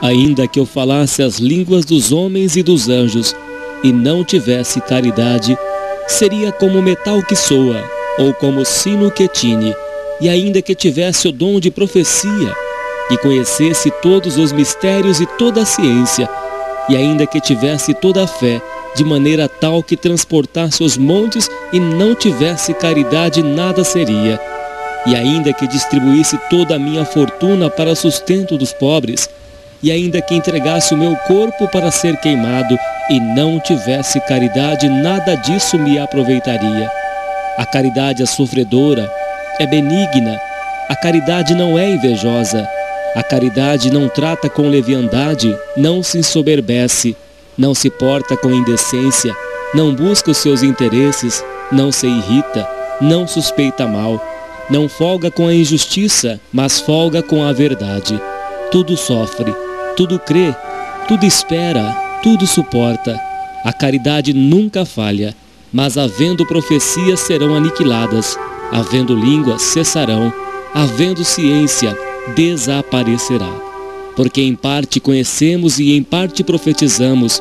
Ainda que eu falasse as línguas dos homens e dos anjos, e não tivesse caridade, seria como metal que soa, ou como sino que tine. E ainda que tivesse o dom de profecia, e conhecesse todos os mistérios e toda a ciência, e ainda que tivesse toda a fé, de maneira tal que transportasse os montes, e não tivesse caridade, nada seria. E ainda que distribuísse toda a minha fortuna para sustento dos pobres, e ainda que entregasse o meu corpo para ser queimado, e não tivesse caridade, nada disso me aproveitaria. A caridade é sofredora, é benigna, a caridade não é invejosa, a caridade não trata com leviandade, não se ensoberbece, não se porta com indecência, não busca os seus interesses, não se irrita, não suspeita mal, não folga com a injustiça, mas folga com a verdade. Tudo sofre, tudo crê, tudo espera, tudo suporta. A caridade nunca falha, mas havendo profecias serão aniquiladas, havendo línguas cessarão, havendo ciência desaparecerá. Porque em parte conhecemos e em parte profetizamos,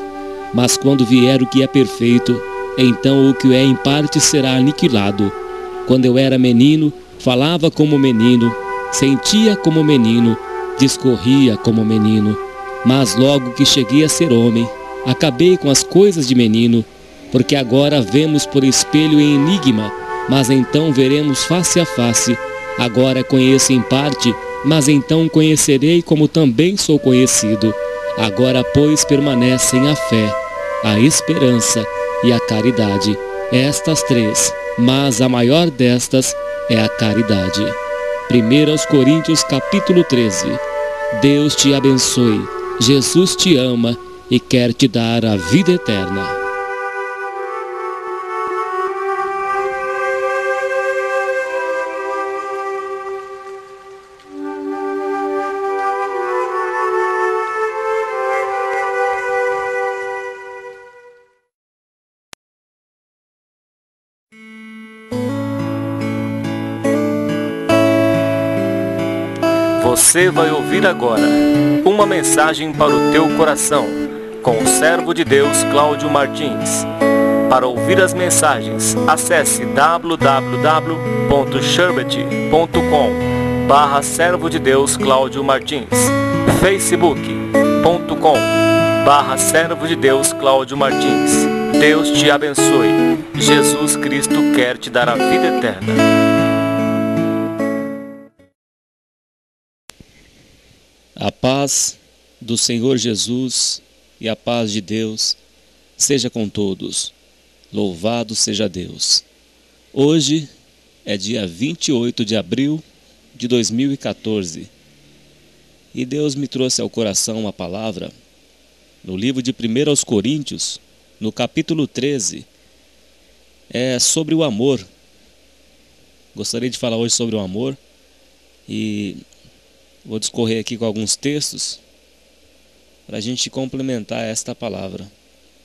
mas quando vier o que é perfeito, então o que é em parte será aniquilado. Quando eu era menino, falava como menino, sentia como menino, discorria como menino. Mas logo que cheguei a ser homem, acabei com as coisas de menino, porque agora vemos por espelho em enigma, mas então veremos face a face. Agora conheço em parte, mas então conhecerei como também sou conhecido. Agora, pois, permanecem a fé, a esperança e a caridade. Estas três, mas a maior destas é a caridade. 1 Coríntios capítulo 13. Deus te abençoe. Jesus te ama e quer te dar a vida eterna. Você vai ouvir agora uma mensagem para o teu coração, com o servo de Deus Cláudio Martins. Para ouvir as mensagens, acesse www.sherbet.com/servo de Deus Cláudio Martins, facebook.com/servo de Deus Cláudio Martins. Deus te abençoe. Jesus Cristo quer te dar a vida eterna. A paz do Senhor Jesus e a paz de Deus seja com todos. Louvado seja Deus. Hoje é dia 28 de abril de 2014 e Deus me trouxe ao coração uma palavra no livro de 1 Coríntios, no capítulo 13, é sobre o amor. Gostaria de falar hoje sobre o amor e vou discorrer aqui com alguns textos para a gente complementar esta palavra.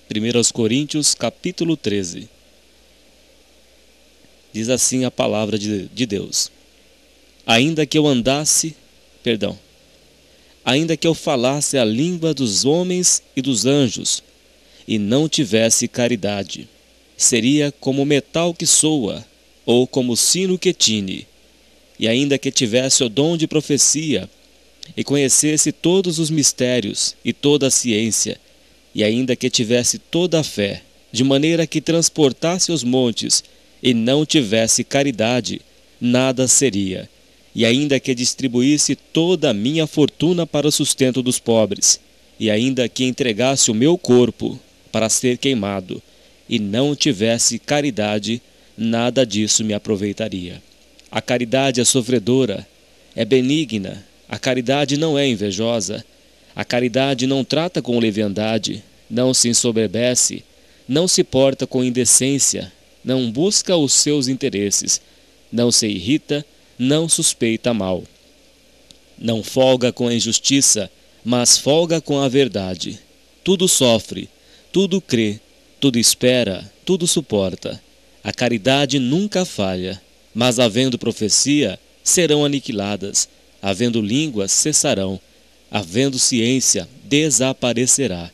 1 Coríntios, capítulo 13. Diz assim a palavra de Deus. Ainda que eu falasse a língua dos homens e dos anjos, e não tivesse caridade, seria como metal que soa, ou como sino que tine. E ainda que tivesse o dom de profecia, e conhecesse todos os mistérios e toda a ciência, e ainda que tivesse toda a fé, de maneira que transportasse os montes, e não tivesse caridade, nada seria. E ainda que distribuísse toda a minha fortuna para o sustento dos pobres, e ainda que entregasse o meu corpo para ser queimado, e não tivesse caridade, nada disso me aproveitaria. A caridade é sofredora, é benigna, a caridade não é invejosa, a caridade não trata com leviandade, não se ensoberbece, não se porta com indecência, não busca os seus interesses, não se irrita, não suspeita mal. Não folga com a injustiça, mas folga com a verdade. Tudo sofre, tudo crê, tudo espera, tudo suporta. A caridade nunca falha. Mas havendo profecia, serão aniquiladas, havendo línguas, cessarão, Havendo ciência, desaparecerá.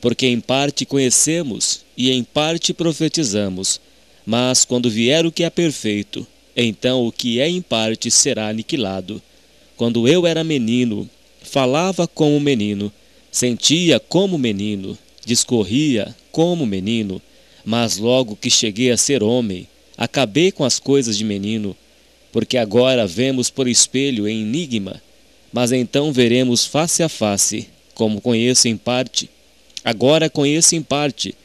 Porque em parte conhecemos e em parte profetizamos. Mas quando vier o que é perfeito, então o que é em parte será aniquilado. Quando eu era menino, falava como menino, sentia como menino, discorria como menino. Mas logo que cheguei a ser homem, acabei com as coisas de menino. Porque agora vemos por espelho em enigma, mas então veremos face a face, como conheço em parte. Agora conheço em parte,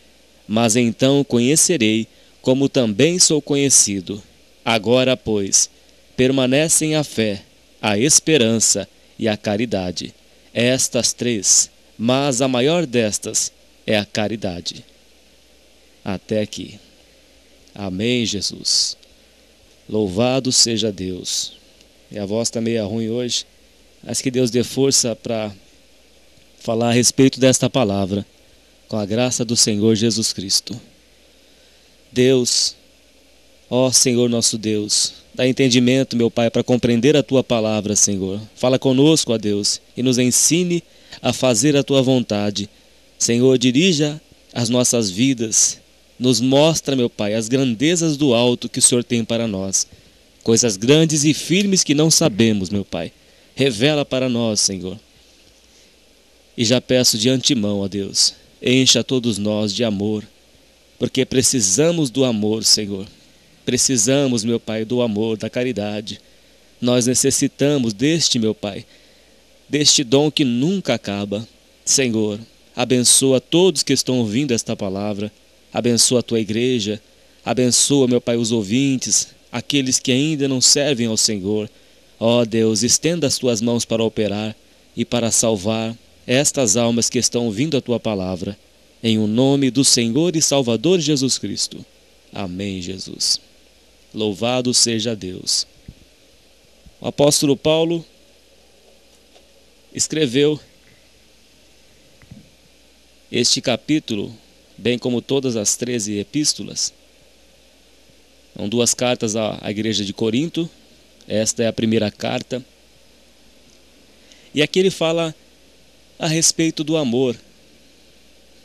mas então conhecerei, como também sou conhecido. Agora, pois, permanecem a fé, a esperança e a caridade. Estas três, mas a maior destas é a caridade. Até aqui. Amém, Jesus. Louvado seja Deus. Minha voz está meio ruim hoje, mas que Deus dê força para falar a respeito desta palavra, com a graça do Senhor Jesus Cristo. Deus, ó Senhor nosso Deus, dá entendimento, meu Pai, para compreender a Tua palavra, Senhor. Fala conosco, ó Deus, e nos ensine a fazer a Tua vontade. Senhor, dirija as nossas vidas. Nos mostra, meu Pai, as grandezas do alto que o Senhor tem para nós. Coisas grandes e firmes que não sabemos, meu Pai. Revela para nós, Senhor. E já peço de antemão, ó Deus, encha todos nós de amor, porque precisamos do amor, Senhor. Precisamos, meu Pai, do amor, da caridade. Nós necessitamos deste, meu Pai, deste dom que nunca acaba. Senhor, abençoa todos que estão ouvindo esta palavra. Abençoa a Tua igreja. Abençoa, meu Pai, os ouvintes, aqueles que ainda não servem ao Senhor. Ó Deus, estenda as Tuas mãos para operar e para salvar estas almas que estão ouvindo a Tua palavra. Em o nome do Senhor e Salvador Jesus Cristo. Amém, Jesus. Louvado seja Deus. O apóstolo Paulo escreveu este capítulo, bem como todas as 13 epístolas. São duas cartas à igreja de Corinto. Esta é a primeira carta. E aqui ele fala a respeito do amor.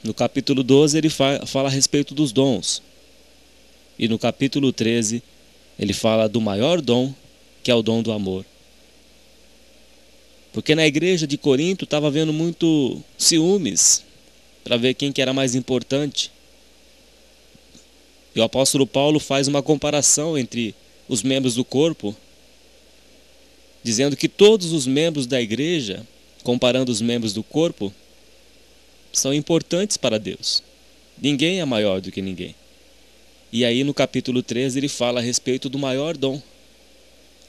No capítulo 12 ele fala a respeito dos dons. E no capítulo 13 ele fala do maior dom, que é o dom do amor. Porque na igreja de Corinto estava havendo muito ciúmes para ver quem que era mais importante. E o apóstolo Paulo faz uma comparação entre os membros do corpo, dizendo que todos os membros da igreja, comparando os membros do corpo, são importantes para Deus. Ninguém é maior do que ninguém. E aí no capítulo 13 ele fala a respeito do maior dom,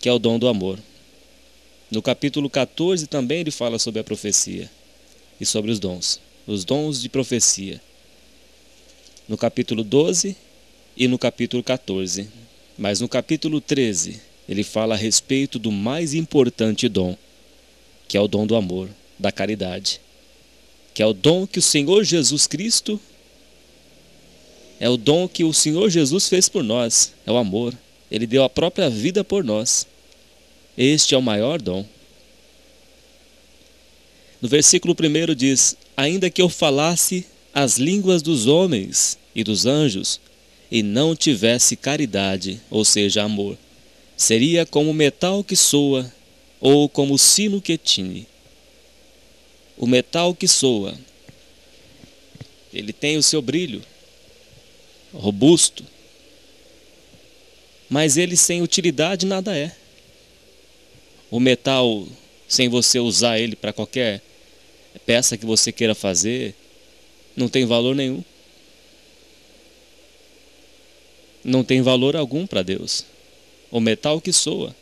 que é o dom do amor. No capítulo 14 também ele fala sobre a profecia e sobre os dons de profecia. No capítulo 12 e no capítulo 14. Mas no capítulo 13 ele fala a respeito do mais importante dom, que é o dom do amor, da caridade, que é o dom que o Senhor Jesus Cristo, é o dom que o Senhor Jesus fez por nós, é o amor. Ele deu a própria vida por nós. Este é o maior dom. No versículo 1 diz: ainda que eu falasse as línguas dos homens e dos anjos, e não tivesse caridade, ou seja, amor, seria como metal que soa, ou como sino que tine. O metal que soa, ele tem o seu brilho, robusto, mas ele sem utilidade nada é. O metal, sem você usar ele para qualquer peça que você queira fazer, não tem valor nenhum. Não tem valor algum para Deus. O metal que soa,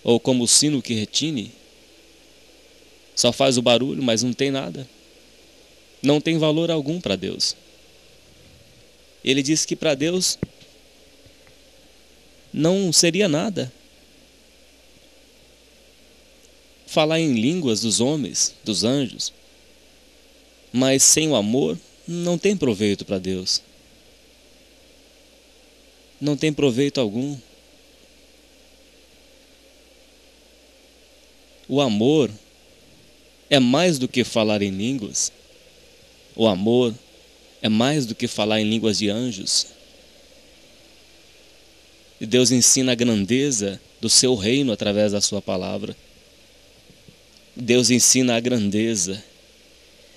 ou como o sino que retine, só faz o barulho, mas não tem nada. Não tem valor algum para Deus. Ele disse que para Deus não seria nada falar em línguas dos homens, dos anjos, mas sem o amor não tem proveito para Deus. Não tem proveito algum. O amor é mais do que falar em línguas. O amor é mais do que falar em línguas de anjos. E Deus ensina a grandeza do seu reino através da sua palavra. Deus ensina a grandeza.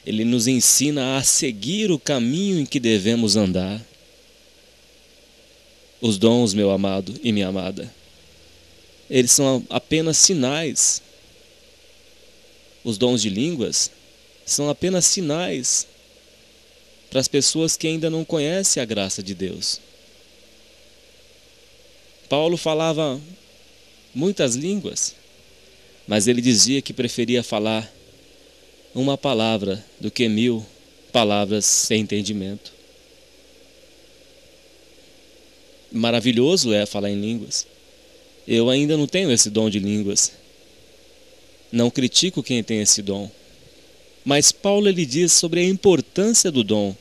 Ele nos ensina a seguir o caminho em que devemos andar. Os dons, meu amado e minha amada, eles são apenas sinais. Os dons de línguas são apenas sinais para as pessoas que ainda não conhecem a graça de Deus. Paulo falava muitas línguas, mas ele dizia que preferia falar uma palavra do que 1000 palavras sem entendimento. Maravilhoso é falar em línguas. Eu ainda não tenho esse dom de línguas. Não critico quem tem esse dom. Mas Paulo ele diz sobre a importância do dom,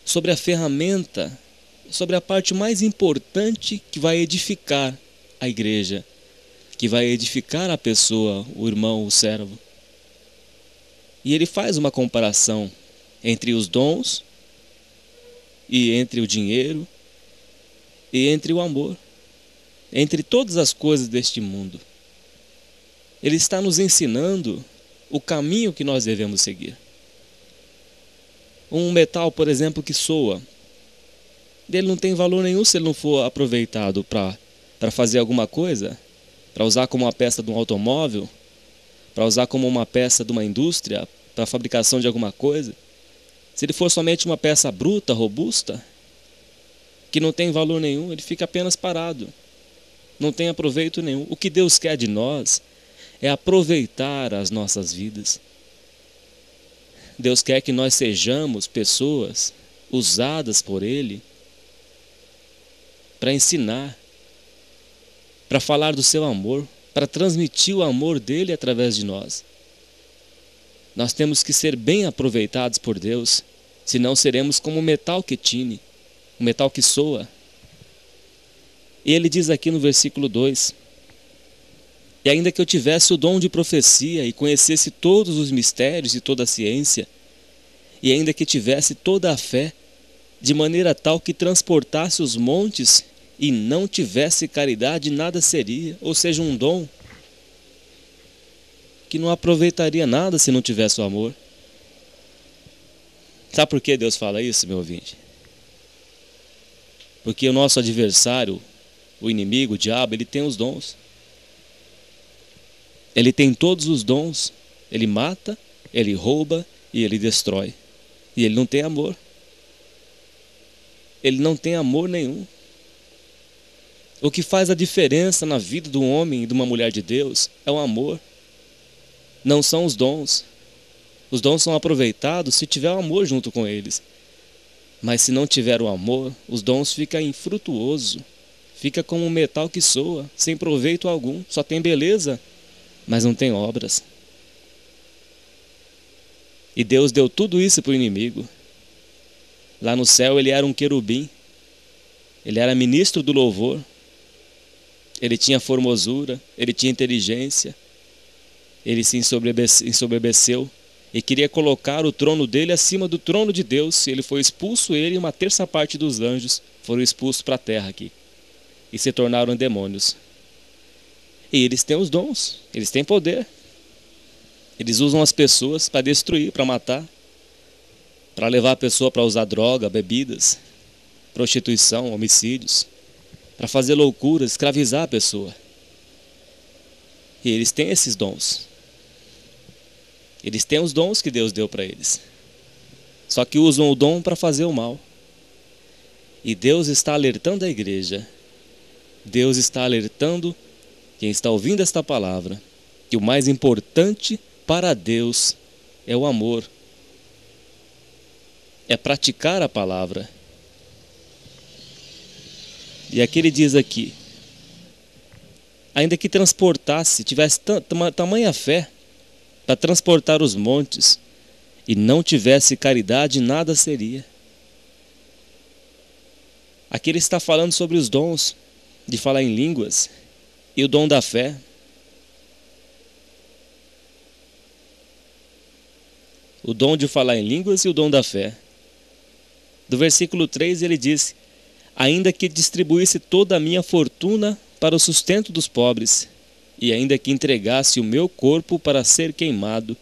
sobre a ferramenta, sobre a parte mais importante que vai edificar a igreja, que vai edificar a pessoa, o irmão, o servo. E ele faz uma comparação entre os dons e entre o dinheiro e entre o amor, entre todas as coisas deste mundo. Ele está nos ensinando o caminho que nós devemos seguir. Um metal, por exemplo, que soa, ele não tem valor nenhum se ele não for aproveitado para fazer alguma coisa, para usar como uma peça de um automóvel, para usar como uma peça de uma indústria, para a fabricação de alguma coisa. Se ele for somente uma peça bruta, robusta, que não tem valor nenhum, ele fica apenas parado, não tem aproveito nenhum. O que Deus quer de nós é aproveitar as nossas vidas. Deus quer que nós sejamos pessoas usadas por Ele para ensinar, para falar do seu amor, para transmitir o amor dele através de nós. Nós temos que ser bem aproveitados por Deus, senão seremos como o metal que tine, o metal que soa. E ele diz aqui no versículo 2: e ainda que eu tivesse o dom de profecia e conhecesse todos os mistérios e toda a ciência, e ainda que tivesse toda a fé, de maneira tal que transportasse os montes e não tivesse caridade, nada seria. Ou seja, um dom que não aproveitaria nada se não tivesse o amor. Sabe por que Deus fala isso, meu ouvinte? Porque o nosso adversário, o inimigo, o diabo, ele tem os dons. Ele tem todos os dons. Ele mata, ele rouba e ele destrói. E ele não tem amor. Ele não tem amor nenhum. O que faz a diferença na vida do homem e de uma mulher de Deus é o amor. Não são os dons. Os dons são aproveitados se tiver o amor junto com eles. Mas se não tiver o amor, os dons ficam infrutuosos. Fica como um metal que soa, sem proveito algum. Só tem beleza, mas não tem obras. E Deus deu tudo isso para o inimigo. Lá no céu ele era um querubim. Ele era ministro do louvor. Ele tinha formosura, ele tinha inteligência. Ele se ensoberbeceu e queria colocar o trono dele acima do trono de Deus. Ele foi expulso, ele e uma terça parte dos anjos foram expulsos para a terra aqui. E se tornaram demônios. E eles têm os dons, eles têm poder. Eles usam as pessoas para destruir, para matar, para levar a pessoa para usar droga, bebidas, prostituição, homicídios, para fazer loucuras, escravizar a pessoa. E eles têm esses dons. Eles têm os dons que Deus deu para eles. Só que usam o dom para fazer o mal. E Deus está alertando a igreja. Deus está alertando quem está ouvindo esta palavra, que o mais importante para Deus é o amor. É praticar a palavra. E aqui ele diz aqui: ainda que transportasse, tivesse tamanha fé para transportar os montes, e não tivesse caridade, nada seria. Aqui ele está falando sobre os dons de falar em línguas e o dom da fé. o dom de falar em línguas e o dom da fé. Do versículo 3 ele diz: ainda que distribuísse toda a minha fortuna para o sustento dos pobres, e ainda que entregasse o meu corpo para ser queimado,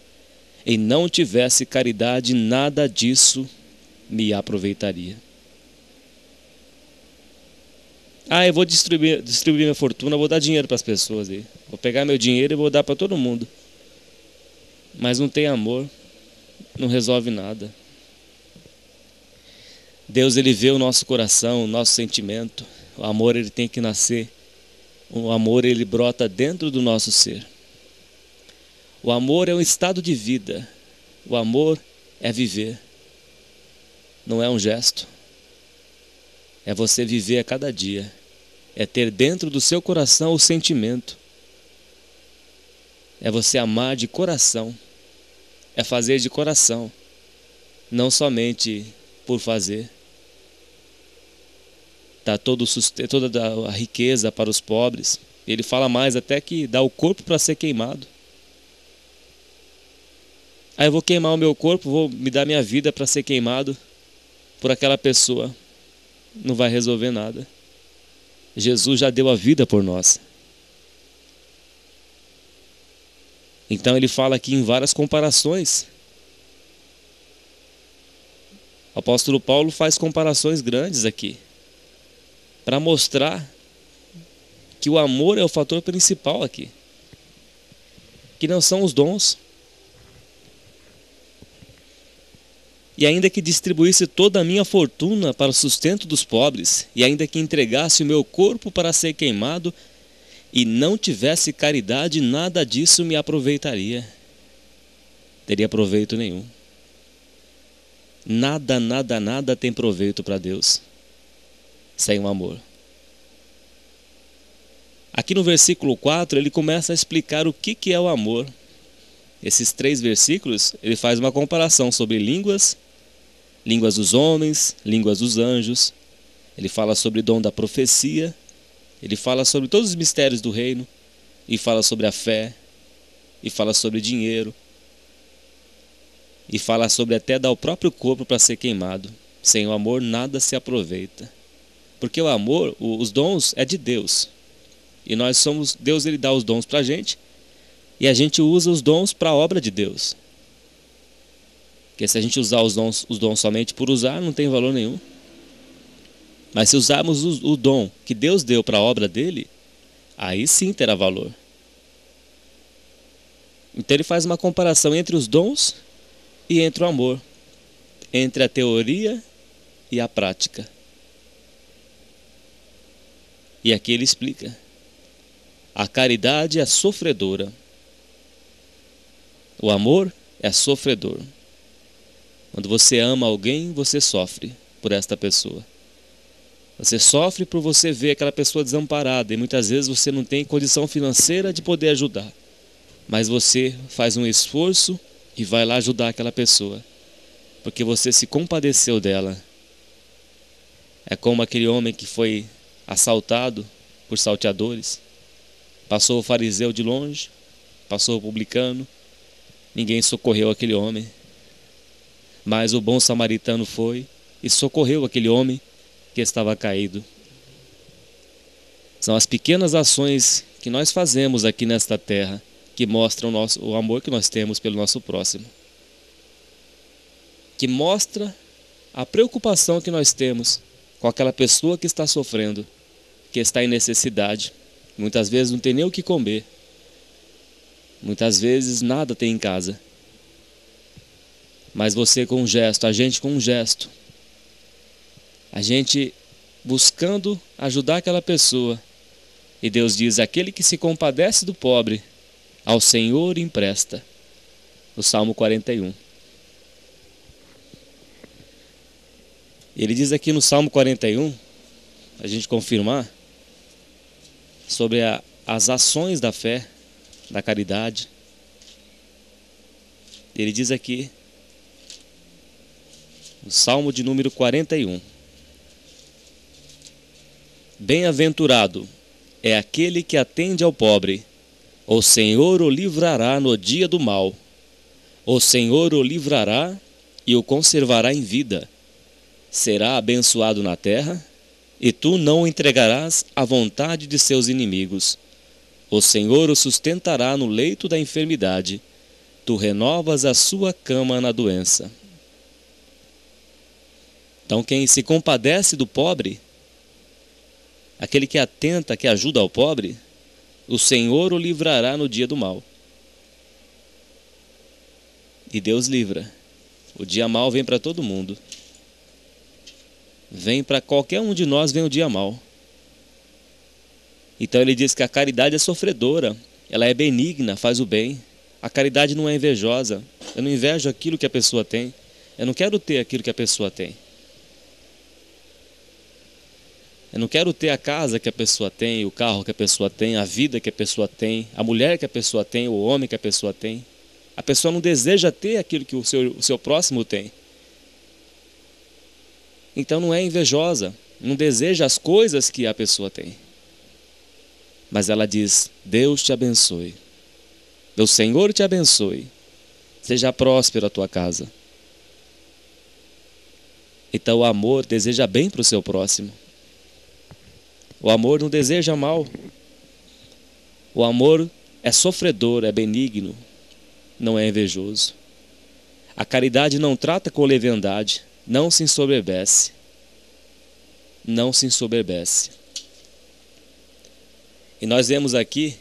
e não tivesse caridade, nada disso me aproveitaria. Eu vou distribuir minha fortuna, vou dar dinheiro para as pessoas aí. Vou pegar meu dinheiro e vou dar para todo mundo. Mas não tem amor, não resolve nada. Deus, ele vê o nosso coração, o nosso sentimento. O amor, ele tem que nascer. O amor, ele brota dentro do nosso ser. O amor é um estado de vida. O amor é viver. Não é um gesto. É você viver a cada dia. É ter dentro do seu coração o sentimento. É você amar de coração. É fazer de coração. Não somente por fazer. Dá toda a riqueza para os pobres. Ele fala mais até que dá o corpo para ser queimado. Eu vou queimar o meu corpo, vou me dar minha vida para ser queimado por aquela pessoa. Não vai resolver nada. Jesus já deu a vida por nós. Então ele fala aqui em várias comparações. O apóstolo Paulo faz comparações grandes aqui, para mostrar que o amor é o fator principal aqui, que não são os dons. E ainda que distribuísse toda a minha fortuna para o sustento dos pobres, e ainda que entregasse o meu corpo para ser queimado, e não tivesse caridade, nada disso me aproveitaria. Teria proveito nenhum. Nada, nada, nada tem proveito para Deus sem o amor. Aqui no versículo 4, ele começa a explicar o que é o amor. Esses 3 versículos, ele faz uma comparação sobre línguas dos homens, línguas dos anjos. Ele fala sobre o dom da profecia. Ele fala sobre todos os mistérios do reino. E fala sobre a fé. E fala sobre dinheiro. E fala sobre até dar o próprio corpo para ser queimado. Sem o amor nada se aproveita. Porque o amor, os dons é de Deus. E nós somos, Deus, ele dá os dons para a gente. E a gente usa os dons para a obra de Deus. Porque se a gente usar os dons somente por usar, não tem valor nenhum. Mas se usarmos o dom que Deus deu para a obra dele, aí sim terá valor. Então ele faz uma comparação entre os dons e entre o amor. Entre a teoria e a prática. E aqui ele explica. A caridade é sofredora. O amor é sofredor. Quando você ama alguém, você sofre por esta pessoa. Você sofre por você ver aquela pessoa desamparada. E muitas vezes você não tem condição financeira de poder ajudar. Mas você faz um esforço e vai lá ajudar aquela pessoa. Porque você se compadeceu dela. É como aquele homem que foi assaltado por salteadores. Passou o fariseu de longe. Passou o publicano. Ninguém socorreu aquele homem. Mas o bom samaritano foi e socorreu aquele homem que estava caído. São as pequenas ações que nós fazemos aqui nesta terra que mostram o amor que nós temos pelo nosso próximo. Que mostra a preocupação que nós temos com aquela pessoa que está sofrendo, que está em necessidade. Muitas vezes não tem nem o que comer. Muitas vezes nada tem em casa. Mas você com um gesto, a gente com um gesto, a gente buscando ajudar aquela pessoa. E Deus diz, aquele que se compadece do pobre, ao Senhor empresta. No Salmo 41. Ele diz aqui no Salmo 41, a gente confirmar, sobre as ações da fé, da caridade. Ele diz aqui, no Salmo de número 41. Bem-aventurado é aquele que atende ao pobre. O Senhor o livrará no dia do mal. O Senhor o livrará e o conservará em vida. Será abençoado na terra, e tu não o entregarás à vontade de seus inimigos. O Senhor o sustentará no leito da enfermidade. Tu renovas a sua cama na doença. Então quem se compadece do pobre, aquele que atenta, que ajuda ao pobre, o Senhor o livrará no dia do mal. E Deus livra. O dia mal vem para todo mundo. Vem para qualquer um de nós, vem o dia mal. Então ele diz que a caridade é sofredora, ela é benigna, faz o bem. A caridade não é invejosa. Eu não invejo aquilo que a pessoa tem. Eu não quero ter aquilo que a pessoa tem. Eu não quero ter a casa que a pessoa tem, o carro que a pessoa tem, a vida que a pessoa tem, a mulher que a pessoa tem, o homem que a pessoa tem. A pessoa não deseja ter aquilo que o seu próximo tem. Então não é invejosa, não deseja as coisas que a pessoa tem. Mas ela diz, Deus te abençoe. O Senhor te abençoe. Seja próspera a tua casa. Então o amor deseja bem para o seu próximo. O amor não deseja mal. O amor é sofredor, é benigno, não é invejoso. A caridade não trata com leviandade, não se ensoberbece. Não se ensoberbece. E nós vemos aqui,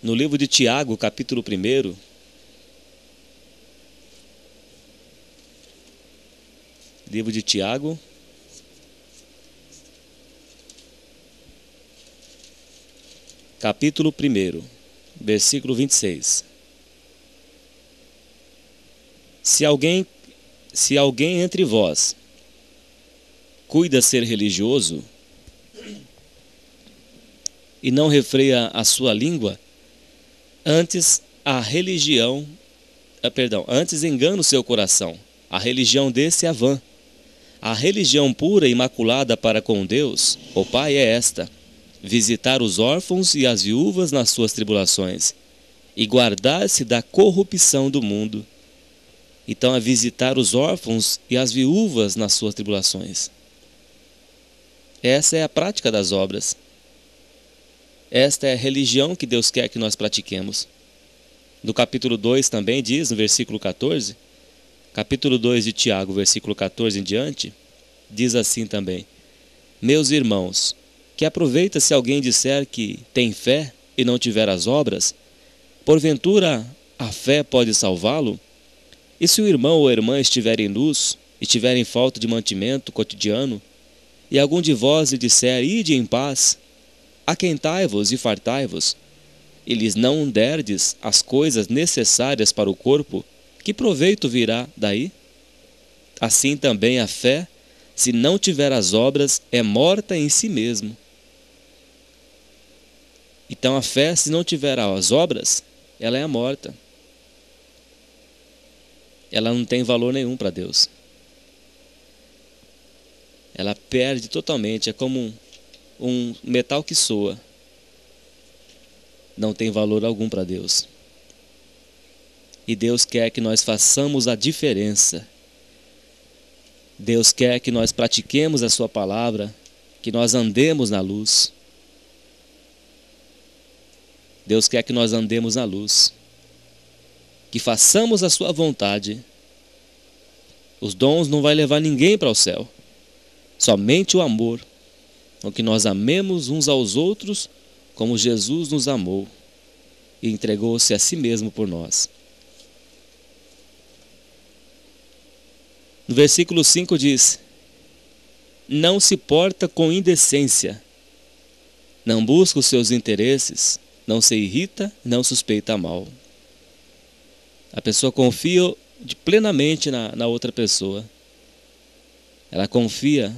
no livro de Tiago, capítulo 1, livro de Tiago, capítulo 1, versículo 26. Se alguém entre vós cuida ser religioso e não refreia a sua língua, antes engana o seu coração. A religião desse é vã. A religião pura e imaculada para com Deus, o Pai, é esta: visitar os órfãos e as viúvas nas suas tribulações, e guardar-se da corrupção do mundo. Então é visitar os órfãos e as viúvas nas suas tribulações. Essa é a prática das obras. Esta é a religião que Deus quer que nós pratiquemos. No capítulo 2 também diz, no versículo 14, capítulo 2 de Tiago, versículo 14 em diante, diz assim também: meus irmãos, que aproveita se alguém disser que tem fé e não tiver as obras? Porventura a fé pode salvá-lo? E se o irmão ou a irmã estiverem nus e tiverem falta de mantimento cotidiano, e algum de vós lhe disser, ide em paz, aquentai-vos e fartai-vos, e lhes não derdes as coisas necessárias para o corpo, que proveito virá daí? Assim também a fé, se não tiver as obras, é morta em si mesmo. Então a fé, se não tiver as obras, ela é morta. Ela não tem valor nenhum para Deus. Ela perde totalmente, é como um metal que soa. Não tem valor algum para Deus. E Deus quer que nós façamos a diferença. Deus quer que nós pratiquemos a sua palavra, que nós andemos na luz. Deus quer que nós andemos na luz, que façamos a sua vontade. Os dons não vai levar ninguém para o céu, somente o amor, com que nós amemos uns aos outros como Jesus nos amou e entregou-se a si mesmo por nós. No versículo 5 diz: não se porta com indecência, não busca os seus interesses, não se irrita, não suspeita mal. A pessoa confia plenamente na outra pessoa. Ela confia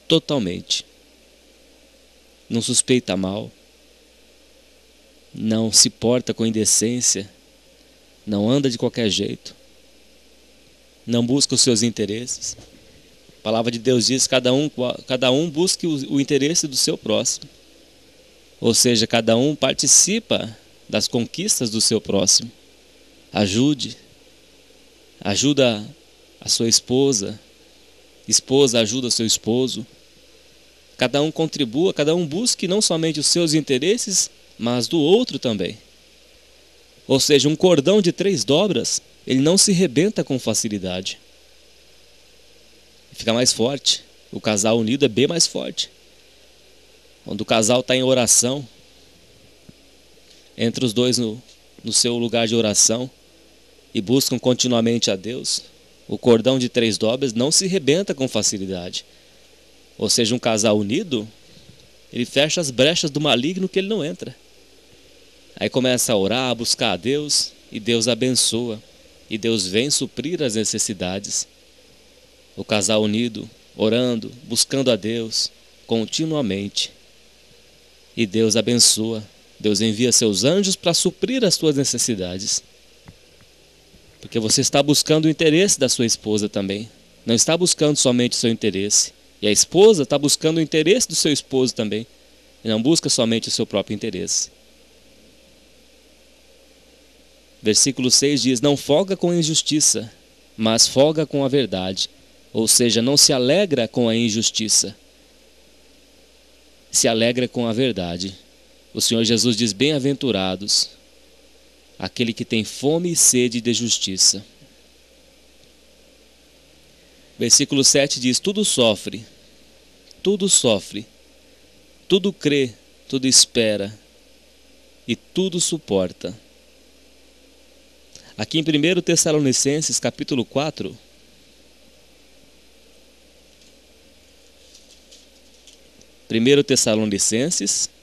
totalmente. Não suspeita mal. Não se porta com indecência. Não anda de qualquer jeito. Não busca os seus interesses. A palavra de Deus diz que cada um busque o interesse do seu próximo. Ou seja, cada um participa das conquistas do seu próximo. Ajuda a sua esposa. Esposa ajuda seu esposo. Cada um contribua, cada um busque não somente os seus interesses, mas do outro também. Ou seja, um cordão de 3 dobras, ele não se rebenta com facilidade. Fica mais forte. O casal unido é bem mais forte. Quando o casal está em oração, entre os dois no seu lugar de oração, e buscam continuamente a Deus, o cordão de 3 dobras não se rebenta com facilidade. Ou seja, um casal unido, ele fecha as brechas do maligno que ele não entra. Aí começa a orar, a buscar a Deus, e Deus abençoa. E Deus vem suprir as necessidades. O casal unido, orando, buscando a Deus, continuamente. E Deus abençoa. Deus envia seus anjos para suprir as suas necessidades. Porque você está buscando o interesse da sua esposa também. Não está buscando somente o seu interesse. E a esposa está buscando o interesse do seu esposo também. E não busca somente o seu próprio interesse. Versículo 6 diz: não folga com a injustiça, mas folga com a verdade. Ou seja, não se alegra com a injustiça, se alegra com a verdade. O Senhor Jesus diz: bem-aventurados aquele que tem fome e sede de justiça. Versículo 7 diz: tudo sofre, tudo crê, tudo espera e tudo suporta. Aqui em 1 Tessalonicenses, capítulo 4,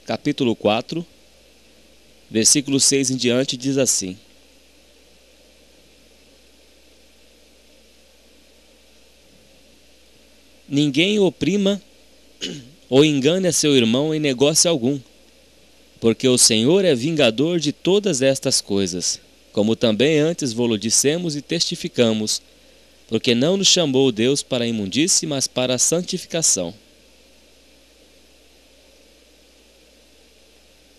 capítulo 4, versículo 6 em diante, diz assim: ninguém oprima ou engane a seu irmão em negócio algum, porque o Senhor é vingador de todas estas coisas, como também antes vô-lo dissemos e testificamos, porque não nos chamou Deus para a imundície, mas para a santificação.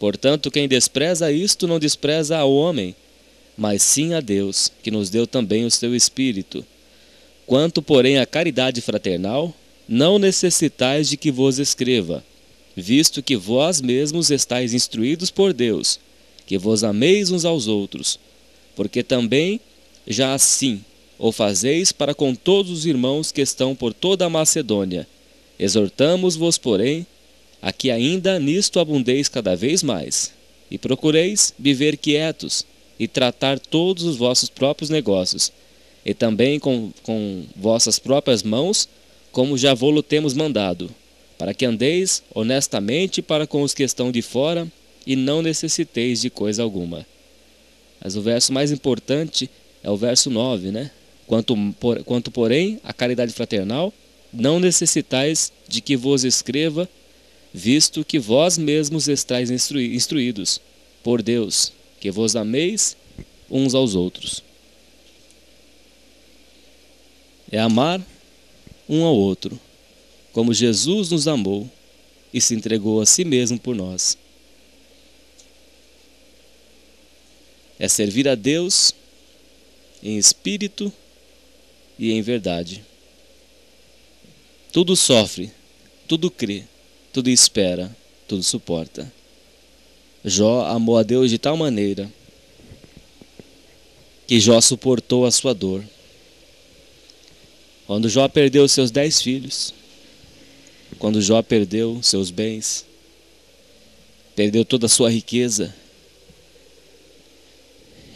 Portanto, quem despreza isto não despreza ao homem, mas sim a Deus, que nos deu também o seu Espírito. Quanto, porém, à caridade fraternal, não necessitais de que vos escreva, visto que vós mesmos estáis instruídos por Deus, que vos ameis uns aos outros, porque também já assim o fazeis para com todos os irmãos que estão por toda a Macedônia. Exortamos-vos, porém, a que ainda nisto abundeis cada vez mais, e procureis viver quietos, e tratar todos os vossos próprios negócios, e também com vossas próprias mãos, como já vô-lo temos mandado, para que andeis honestamente para com os que estão de fora, e não necessiteis de coisa alguma. Mas o verso mais importante é o verso 9, né? Quanto porém, à caridade fraternal, não necessitais de que vos escreva, visto que vós mesmos estáis instruídos por Deus, que vos ameis uns aos outros. É amar um ao outro, como Jesus nos amou e se entregou a si mesmo por nós. É servir a Deus em espírito e em verdade. Tudo sofre, tudo crê, tudo espera, tudo suporta. Jó amou a Deus de tal maneira que Jó suportou a sua dor. Quando Jó perdeu seus 10 filhos, quando Jó perdeu seus bens, perdeu toda a sua riqueza,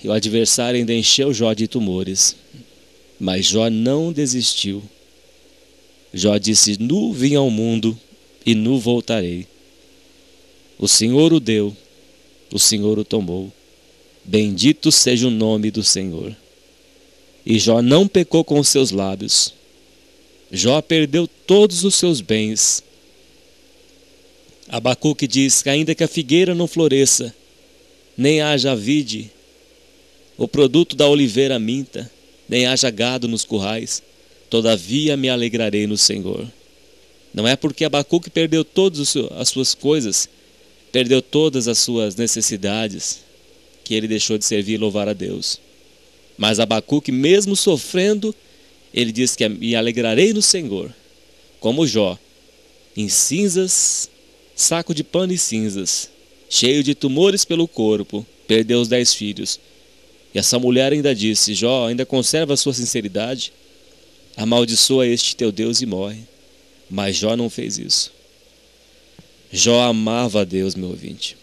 e o adversário ainda encheu Jó de tumores, mas Jó não desistiu. Jó disse: nu vim ao mundo e nu voltarei. O Senhor o deu, o Senhor o tomou. Bendito seja o nome do Senhor. E Jó não pecou com os seus lábios. Jó perdeu todos os seus bens. Abacuque diz que ainda que a figueira não floresça, nem haja vide, o produto da oliveira minta, nem haja gado nos currais, todavia me alegrarei no Senhor. Não é porque Abacuque perdeu todas as suas coisas, perdeu todas as suas necessidades, que ele deixou de servir e louvar a Deus. Mas Abacuque, mesmo sofrendo, ele diz que me alegrarei no Senhor, como Jó, em cinzas, saco de pano e cinzas, cheio de tumores pelo corpo, perdeu os 10 filhos. E essa mulher ainda disse: Jó, ainda conserva a sua sinceridade? Amaldiçoa este teu Deus e morre. Mas Jó não fez isso. Jó amava a Deus, meu ouvinte.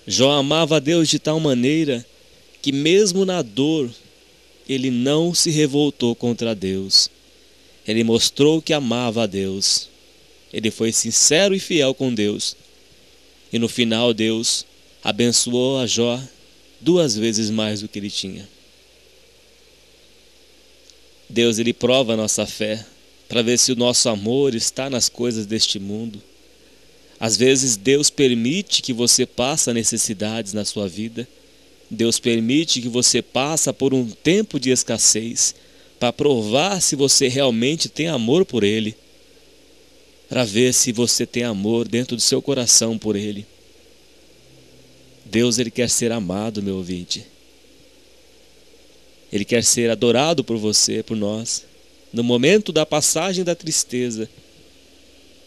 Jó amava a Deus de tal maneira que mesmo na dor, ele não se revoltou contra Deus. Ele mostrou que amava a Deus. Ele foi sincero e fiel com Deus. E no final Deus abençoou a Jó 2 vezes mais do que ele tinha. Deus, ele prova a nossa fé para ver se o nosso amor está nas coisas deste mundo. Às vezes Deus permite que você passe necessidades na sua vida. Deus permite que você passe por um tempo de escassez para provar se você realmente tem amor por Ele, para ver se você tem amor dentro do seu coração por Ele. Deus, ele quer ser amado, meu ouvinte. Ele quer ser adorado por você, por nós. No momento da passagem da tristeza,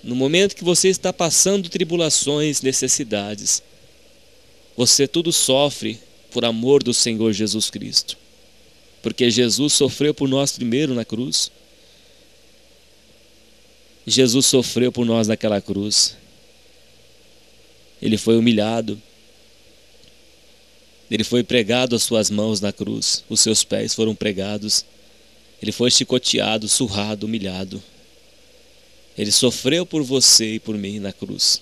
no momento que você está passando tribulações, necessidades, você tudo sofre por amor do Senhor Jesus Cristo. Porque Jesus sofreu por nós primeiro na cruz. Jesus sofreu por nós naquela cruz. Ele foi humilhado. Ele foi pregado às suas mãos na cruz. Os seus pés foram pregados. Ele foi chicoteado, surrado, humilhado. Ele sofreu por você e por mim na cruz.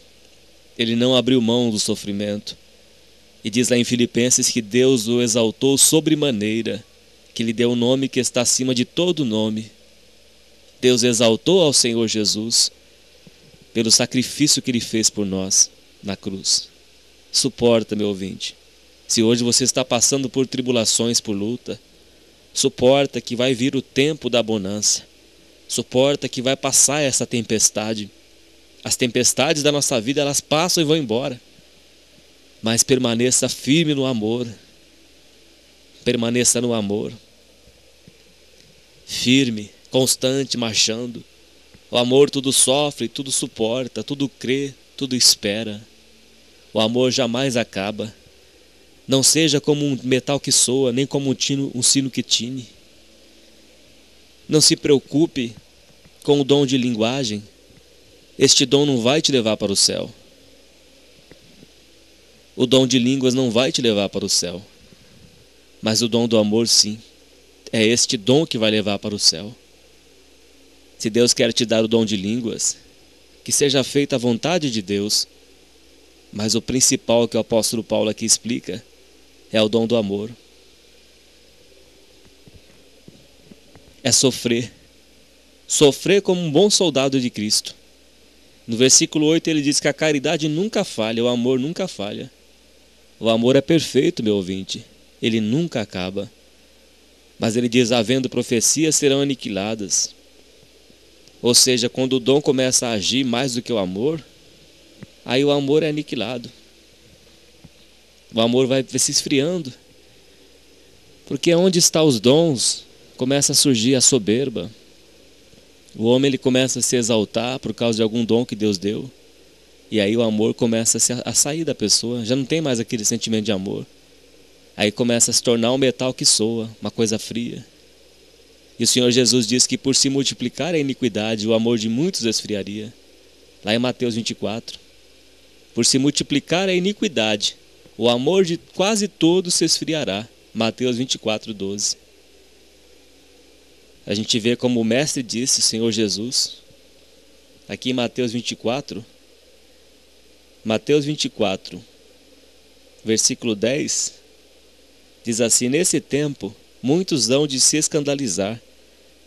Ele não abriu mão do sofrimento. E diz lá em Filipenses que Deus o exaltou sobremaneira, que lhe deu um nome que está acima de todo nome. Deus exaltou ao Senhor Jesus pelo sacrifício que Ele fez por nós na cruz. Suporta, meu ouvinte. Se hoje você está passando por tribulações, por luta, suporta que vai vir o tempo da bonança. Suporta que vai passar essa tempestade. As tempestades da nossa vida, elas passam e vão embora. Mas permaneça firme no amor. Permaneça no amor. Firme, constante, marchando. O amor tudo sofre, tudo suporta, tudo crê, tudo espera. O amor jamais acaba. Não seja como um metal que soa, nem como um sino que tine. Não se preocupe com o dom de linguagem. Este dom não vai te levar para o céu. O dom de línguas não vai te levar para o céu. Mas o dom do amor, sim. É este dom que vai levar para o céu. Se Deus quer te dar o dom de línguas, que seja feita a vontade de Deus. Mas o principal que o apóstolo Paulo aqui explica é o dom do amor. É sofrer. Sofrer como um bom soldado de Cristo. No versículo 8 ele diz que a caridade nunca falha, o amor nunca falha. O amor é perfeito, meu ouvinte. Ele nunca acaba. Mas ele diz, havendo profecias, serão aniquiladas. Ou seja, quando o dom começa a agir mais do que o amor, aí o amor é aniquilado. O amor vai se esfriando. Porque onde estão os dons, começa a surgir a soberba. O homem ele começa a se exaltar por causa de algum dom que Deus deu. E aí o amor começa a sair da pessoa. Já não tem mais aquele sentimento de amor. Aí começa a se tornar um metal que soa, uma coisa fria. E o Senhor Jesus diz que por se multiplicar a iniquidade, o amor de muitos esfriaria. Lá em Mateus 24. Por se multiplicar a iniquidade, o amor de quase todos se esfriará. Mateus 24, 12. A gente vê como o Mestre disse, o Senhor Jesus, aqui em Mateus 24, versículo 10, diz assim, nesse tempo, muitos hão de se escandalizar,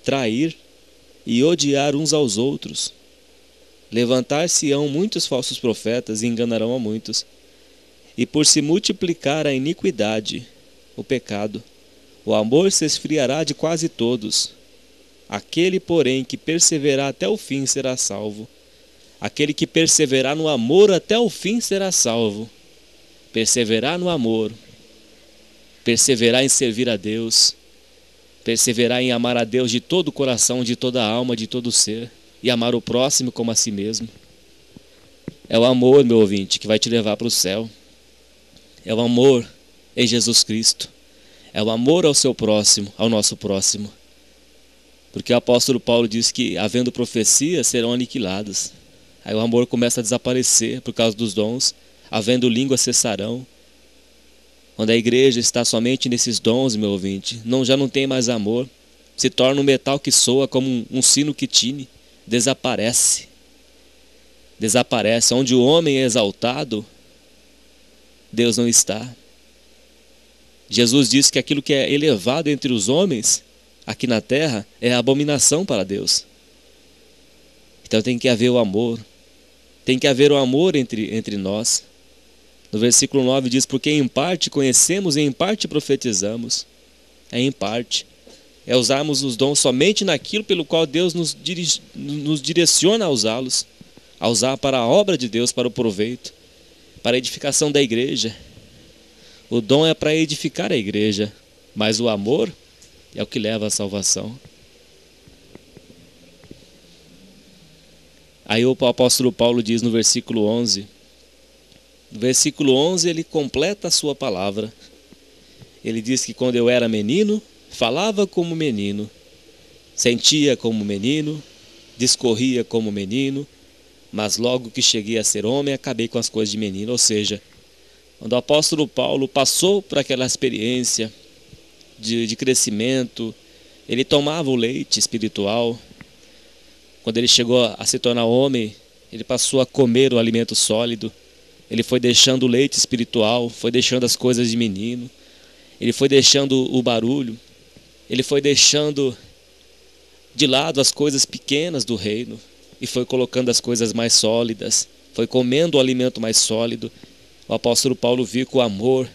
trair e odiar uns aos outros. Levantar-se-ão muitos falsos profetas e enganarão a muitos. E por se multiplicar a iniquidade, o pecado, o amor se esfriará de quase todos. Aquele, porém, que perseverar até o fim será salvo. Aquele que perseverar no amor até o fim será salvo. Perseverar no amor. perseverar em servir a Deus, perseverar em amar a Deus de todo o coração, de toda a alma, de todo o ser, e amar o próximo como a si mesmo. É o amor, meu ouvinte, que vai te levar para o céu. É o amor em Jesus Cristo. É o amor ao seu próximo, ao nosso próximo. Porque o apóstolo Paulo diz que, havendo profecias, serão aniquiladas. Aí o amor começa a desaparecer por causa dos dons. Havendo línguas, cessarão. Quando a igreja está somente nesses dons, meu ouvinte, já não tem mais amor. Se torna um metal que soa como um sino que tine. Desaparece. Desaparece. Onde o homem é exaltado, Deus não está. Jesus disse que aquilo que é elevado entre os homens, aqui na terra, é abominação para Deus. Então tem que haver o amor. Tem que haver o amor entre nós. No versículo 9 diz, porque em parte conhecemos e em parte profetizamos. É em parte. É usarmos os dons somente naquilo pelo qual Deus nos direciona a usá-los. A usar para a obra de Deus, para o proveito, para a edificação da igreja. O dom é para edificar a igreja, mas o amor é o que leva à salvação. Aí o apóstolo Paulo diz no versículo 11, no versículo 11 ele completa a sua palavra. Ele diz que quando eu era menino, falava como menino, sentia como menino, discorria como menino, mas logo que cheguei a ser homem, acabei com as coisas de menino. Ou seja, quando o apóstolo Paulo passou por aquela experiência de crescimento, ele tomava o leite espiritual. Quando ele chegou a se tornar homem, ele passou a comer o alimento sólido. Ele foi deixando o leite espiritual, foi deixando as coisas de menino. Ele foi deixando o barulho. Ele foi deixando de lado as coisas pequenas do reino e foi colocando as coisas mais sólidas. Foi comendo o alimento mais sólido. O apóstolo Paulo viu que o amor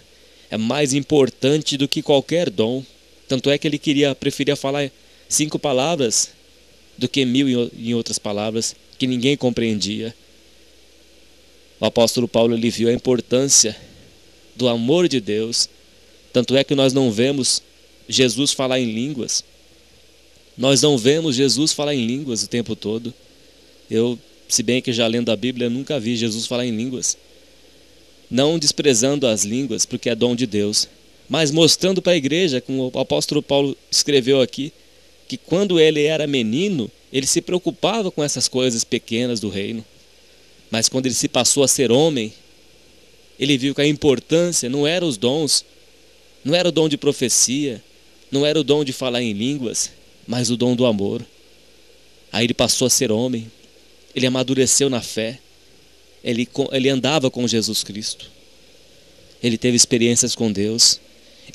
é mais importante do que qualquer dom. Tanto é que ele preferia falar 5 palavras do que 1000 em outras palavras, que ninguém compreendia. O apóstolo Paulo ele viu a importância do amor de Deus. Tanto é que nós não vemos Jesus falar em línguas. Nós não vemos Jesus falar em línguas o tempo todo. Eu, se bem que já lendo a Bíblia, nunca vi Jesus falar em línguas. Não desprezando as línguas, porque é dom de Deus, mas mostrando para a igreja, como o apóstolo Paulo escreveu aqui, que quando ele era menino, ele se preocupava com essas coisas pequenas do reino. Mas quando ele se passou a ser homem, ele viu que a importância não era os dons, não era o dom de profecia, não era o dom de falar em línguas, mas o dom do amor. Aí ele passou a ser homem, ele amadureceu na fé, ele andava com Jesus Cristo, ele teve experiências com Deus,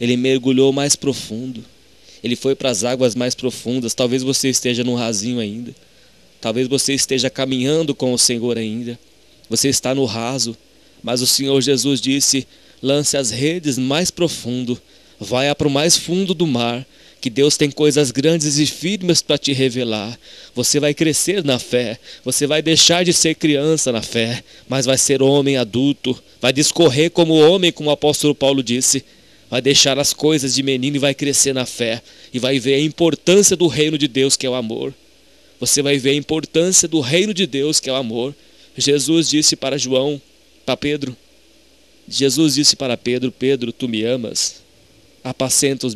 ele mergulhou mais profundo, ele foi para as águas mais profundas. Talvez você esteja no rasinho ainda, talvez você esteja caminhando com o Senhor ainda, você está no raso, mas o Senhor Jesus disse, lance as redes mais profundo, vai para o mais fundo do mar, que Deus tem coisas grandes e firmes para te revelar. Você vai crescer na fé, você vai deixar de ser criança na fé, mas vai ser homem adulto, vai discorrer como homem, como o apóstolo Paulo disse, vai deixar as coisas de menino e vai crescer na fé, e vai ver a importância do reino de Deus, que é o amor. Você vai ver a importância do reino de Deus, que é o amor. Jesus disse para Pedro, Jesus disse para Pedro, Pedro, tu me amas, apacenta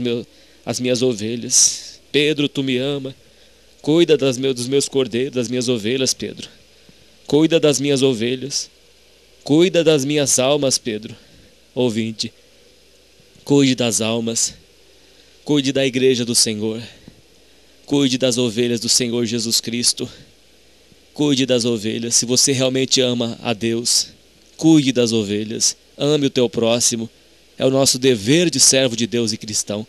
as minhas ovelhas. Pedro, tu me ama, cuida dos meus cordeiros, das minhas ovelhas, Pedro. Cuida das minhas ovelhas, cuida das minhas almas, Pedro. Ouvinte, cuide das almas, cuide da igreja do Senhor, cuide das ovelhas do Senhor Jesus Cristo, cuide das ovelhas. Se você realmente ama a Deus, cuide das ovelhas, ame o teu próximo. É o nosso dever de servo de Deus e cristão.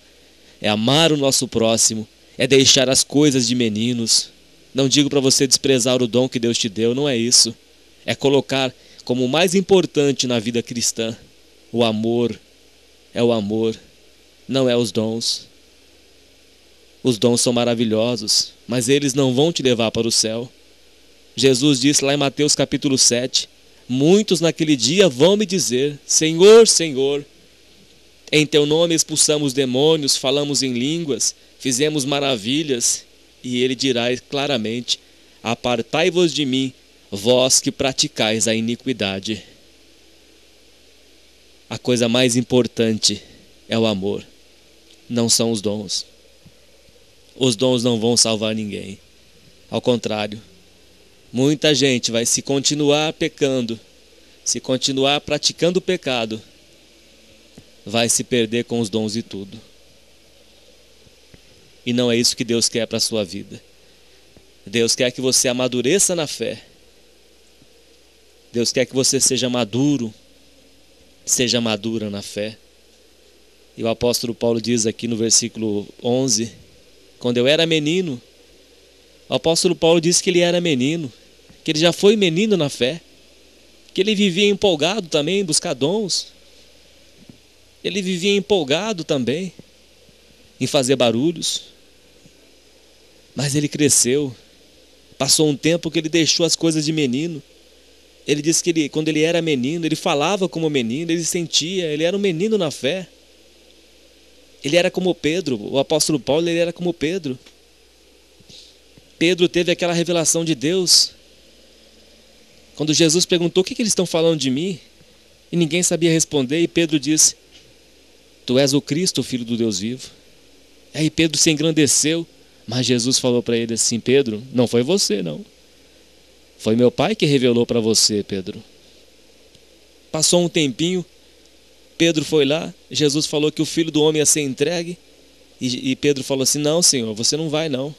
É amar o nosso próximo, é deixar as coisas de meninos. Não digo para você desprezar o dom que Deus te deu, não é isso. É colocar como o mais importante na vida cristã o amor. É o amor, não é os dons. Os dons são maravilhosos, mas eles não vão te levar para o céu. Jesus disse lá em Mateus capítulo 7, muitos naquele dia vão me dizer, Senhor, Senhor, Em teu nome expulsamos demônios, falamos em línguas, fizemos maravilhas. E ele dirá claramente: apartai-vos de mim, vós que praticais a iniquidade. A coisa mais importante é o amor, não são os dons. Os dons não vão salvar ninguém. Ao contrário, muita gente vai, se continuar pecando, se continuar praticando o pecado, vai se perder com os dons e tudo. E não é isso que Deus quer para a sua vida. Deus quer que você amadureça na fé. Deus quer que você seja maduro, seja madura na fé. E o apóstolo Paulo diz aqui no versículo 11, quando eu era menino, o apóstolo Paulo disse que ele era menino, que ele já foi menino na fé, que ele vivia empolgado também em buscar dons. Ele vivia empolgado também em fazer barulhos. Mas ele cresceu. Passou um tempo que ele deixou as coisas de menino. Ele disse que quando ele era menino, ele falava como menino, ele sentia, ele era um menino na fé. Ele era como Pedro, o apóstolo Paulo, ele era como Pedro. Pedro teve aquela revelação de Deus. Quando Jesus perguntou: o que eles estão falando de mim? E ninguém sabia responder, e Pedro disse: tu és o Cristo, o Filho do Deus vivo. Aí Pedro se engrandeceu, mas Jesus falou para ele assim: Pedro, não foi você não. Foi meu Pai que revelou para você, Pedro. Passou um tempinho, Pedro foi lá, Jesus falou que o Filho do Homem ia ser entregue, e Pedro falou assim: não, Senhor, você não vai não.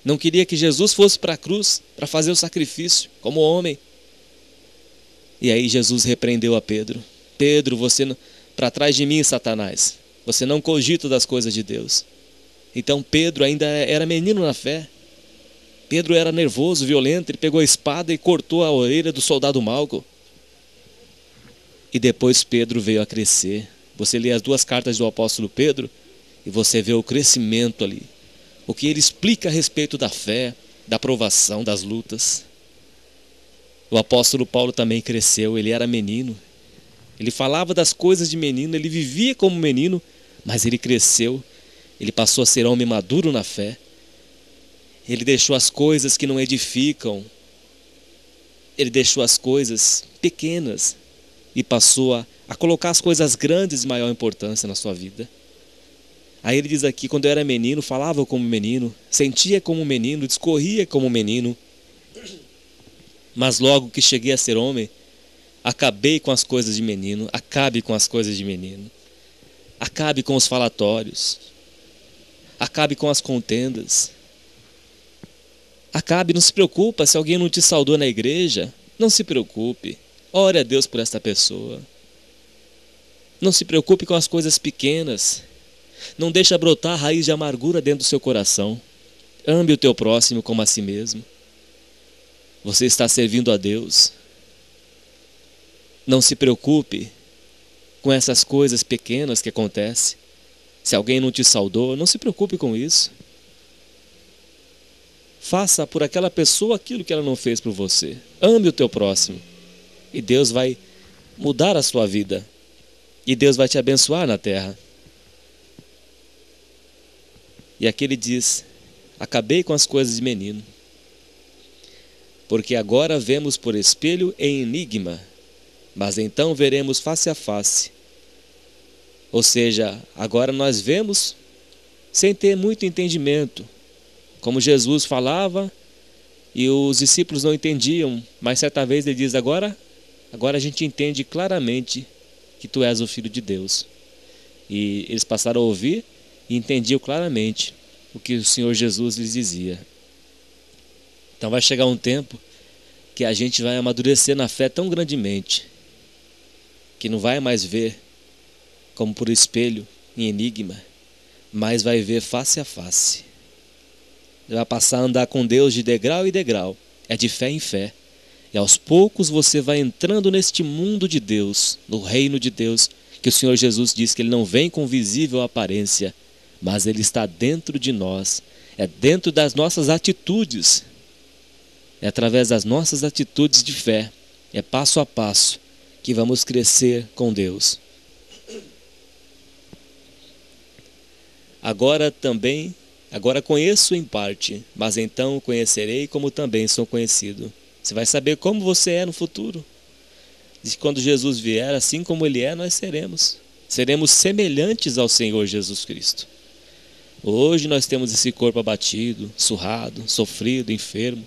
Não queria que Jesus fosse para a cruz, para fazer o sacrifício, como homem. E aí Jesus repreendeu a Pedro: Pedro, você para trás de mim, Satanás, você não cogita das coisas de Deus. Então Pedro ainda era menino na fé. Pedro era nervoso, violento, ele pegou a espada e cortou a orelha do soldado Malco. E depois Pedro veio a crescer. Você lê as duas cartas do apóstolo Pedro e você vê o crescimento ali. O que ele explica a respeito da fé, da provação, das lutas. O apóstolo Paulo também cresceu, ele era menino. Ele falava das coisas de menino, ele vivia como menino, mas ele cresceu. Ele passou a ser homem maduro na fé. Ele deixou as coisas que não edificam. Ele deixou as coisas pequenas e passou a colocar as coisas grandes de maior importância na sua vida. Aí ele diz aqui: quando eu era menino, falava como menino, sentia como menino, discorria como menino. Mas logo que cheguei a ser homem, acabei com as coisas de menino. Acabe com as coisas de menino. Acabe com os falatórios. Acabe com as contendas. Acabe, não se preocupa se alguém não te saudou na igreja. Não se preocupe. Ore a Deus por esta pessoa. Não se preocupe com as coisas pequenas. Não deixa brotar a raiz de amargura dentro do seu coração. Ame o teu próximo como a si mesmo. Você está servindo a Deus. Não se preocupe com essas coisas pequenas que acontecem. Se alguém não te saudou, não se preocupe com isso. Faça por aquela pessoa aquilo que ela não fez por você. Ame o teu próximo. E Deus vai mudar a sua vida. E Deus vai te abençoar na terra. E aqui ele diz: acabei com as coisas de menino. Porque agora vemos por espelho em enigma, mas então veremos face a face. Ou seja, agora nós vemos sem ter muito entendimento. Como Jesus falava e os discípulos não entendiam, mas certa vez ele diz: agora a gente entende claramente que tu és o Filho de Deus. E eles passaram a ouvir e entendiam claramente o que o Senhor Jesus lhes dizia. Então vai chegar um tempo que a gente vai amadurecer na fé tão grandemente que não vai mais ver como por espelho em enigma, mas vai ver face a face. Vai passar a andar com Deus de degrau em degrau. É de fé em fé. E aos poucos você vai entrando neste mundo de Deus, no reino de Deus, que o Senhor Jesus diz que Ele não vem com visível aparência, mas Ele está dentro de nós. É dentro das nossas atitudes. É através das nossas atitudes de fé. É passo a passo que vamos crescer com Deus. Agora conheço em parte, mas então conhecerei como também sou conhecido. Você vai saber como você é no futuro. Diz que quando Jesus vier, assim como Ele é, nós seremos. Seremos semelhantes ao Senhor Jesus Cristo. Hoje nós temos esse corpo abatido, surrado, sofrido, enfermo.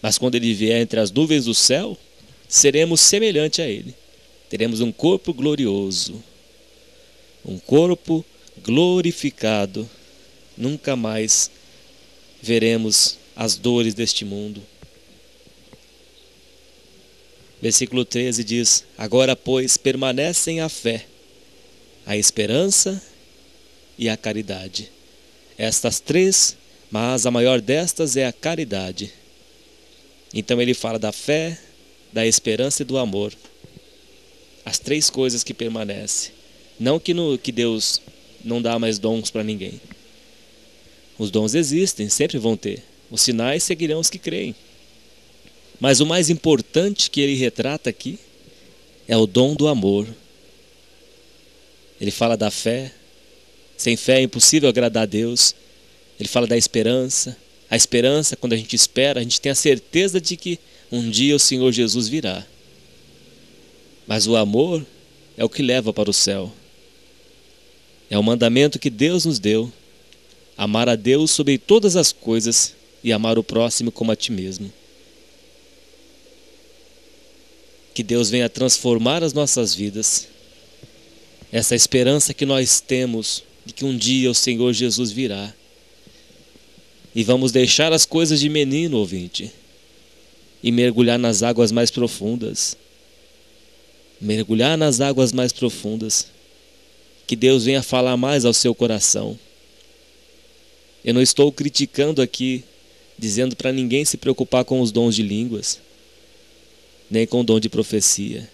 Mas quando Ele vier entre as nuvens do céu, seremos semelhantes a Ele. Teremos um corpo glorioso. Um corpo glorificado. Nunca mais veremos as dores deste mundo. Versículo 13 diz: agora, pois, permanecem a fé, a esperança e a caridade. Estas três, mas a maior destas é a caridade. Então ele fala da fé, da esperança e do amor. As três coisas que permanecem. Não que Deus não dá mais dons para ninguém. Os dons existem, sempre vão ter. Os sinais seguirão os que creem. Mas o mais importante que ele retrata aqui é o dom do amor. Ele fala da fé. Sem fé é impossível agradar a Deus. Ele fala da esperança. A esperança, quando a gente espera, a gente tem a certeza de que um dia o Senhor Jesus virá. Mas o amor é o que leva para o céu. É o mandamento que Deus nos deu. Amar a Deus sobre todas as coisas e amar o próximo como a ti mesmo. Que Deus venha transformar as nossas vidas. Essa esperança que nós temos de que um dia o Senhor Jesus virá. E vamos deixar as coisas de menino, ouvinte, e mergulhar nas águas mais profundas. Mergulhar nas águas mais profundas. Que Deus venha falar mais ao seu coração. Eu não estou criticando aqui, dizendo para ninguém se preocupar com os dons de línguas, nem com o dom de profecia.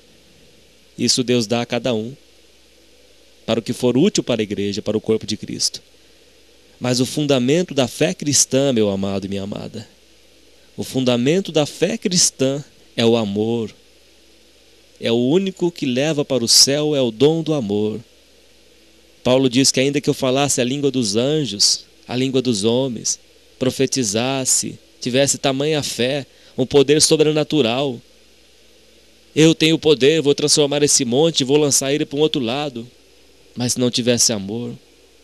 Isso Deus dá a cada um, para o que for útil para a igreja, para o corpo de Cristo. Mas o fundamento da fé cristã, meu amado e minha amada, o fundamento da fé cristã é o amor. É o único que leva para o céu, é o dom do amor. Paulo diz que ainda que eu falasse a língua dos anjos, a língua dos homens, profetizasse, tivesse tamanha fé, um poder sobrenatural, eu tenho poder, vou transformar esse monte, vou lançar ele para um outro lado, mas se não tivesse amor,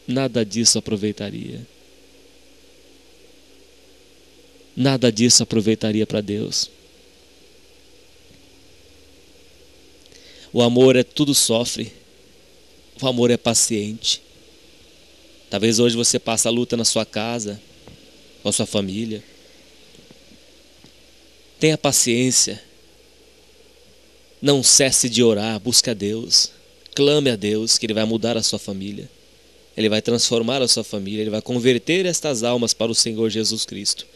nada disso aproveitaria. Nada disso aproveitaria para Deus. O amor é tudo sofre. O amor é paciente. Talvez hoje você passe a luta na sua casa, com a sua família. Tenha paciência. Não cesse de orar, busque a Deus. Clame a Deus que Ele vai mudar a sua família. Ele vai transformar a sua família. Ele vai converter estas almas para o Senhor Jesus Cristo.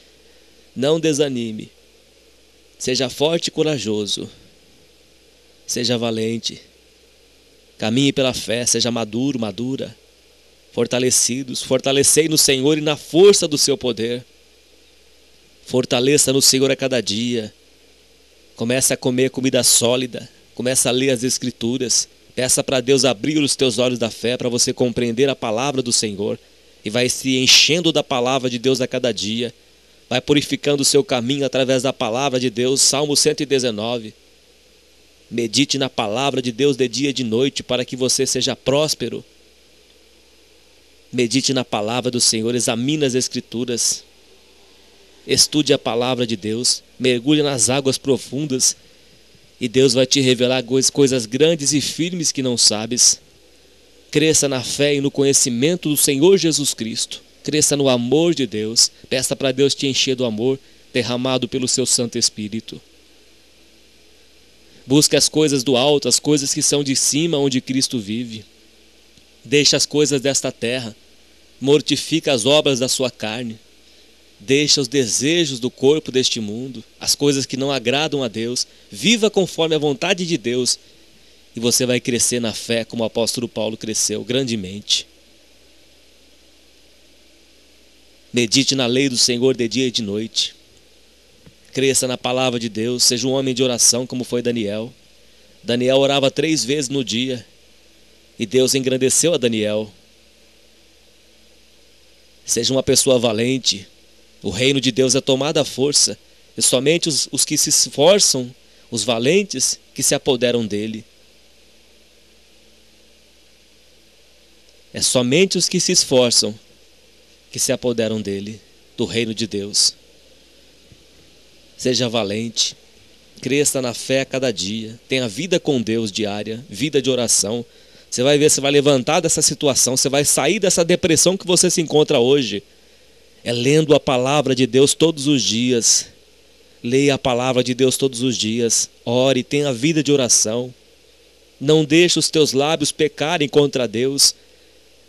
Não desanime. Seja forte e corajoso. Seja valente. Caminhe pela fé, seja maduro, madura. Fortalecidos, fortalecei no Senhor e na força do seu poder. Fortaleça no Senhor a cada dia. Comece a comer comida sólida. Comece a ler as Escrituras. Peça para Deus abrir os teus olhos da fé para você compreender a palavra do Senhor. E vai se enchendo da palavra de Deus a cada dia. Vai purificando o seu caminho através da palavra de Deus. Salmo 119. Medite na palavra de Deus de dia e de noite para que você seja próspero. Medite na palavra do Senhor, examine as Escrituras. Estude a palavra de Deus, mergulhe nas águas profundas e Deus vai te revelar coisas grandes e firmes que não sabes. Cresça na fé e no conhecimento do Senhor Jesus Cristo. Cresça no amor de Deus. Peça para Deus te encher do amor derramado pelo seu Santo Espírito. Busque as coisas do alto, as coisas que são de cima, onde Cristo vive. Deixa as coisas desta terra. Mortifica as obras da sua carne. Deixa os desejos do corpo deste mundo, as coisas que não agradam a Deus. Viva conforme a vontade de Deus. E você vai crescer na fé como o apóstolo Paulo cresceu grandemente. Medite na lei do Senhor de dia e de noite. Cresça na palavra de Deus, seja um homem de oração como foi Daniel. Daniel orava 3 vezes no dia e Deus engrandeceu a Daniel. Seja uma pessoa valente. O reino de Deus é tomado à força. E somente os que se esforçam, os valentes, que se apoderam dele. É somente os que se esforçam que se apoderam dele, do reino de Deus. Seja valente. Cresça na fé a cada dia. Tenha vida com Deus diária, vida de oração. Você vai ver, você vai levantar dessa situação, você vai sair dessa depressão que você se encontra hoje. É lendo a palavra de Deus todos os dias. Leia a palavra de Deus todos os dias. Ore, tenha vida de oração. Não deixe os teus lábios pecarem contra Deus.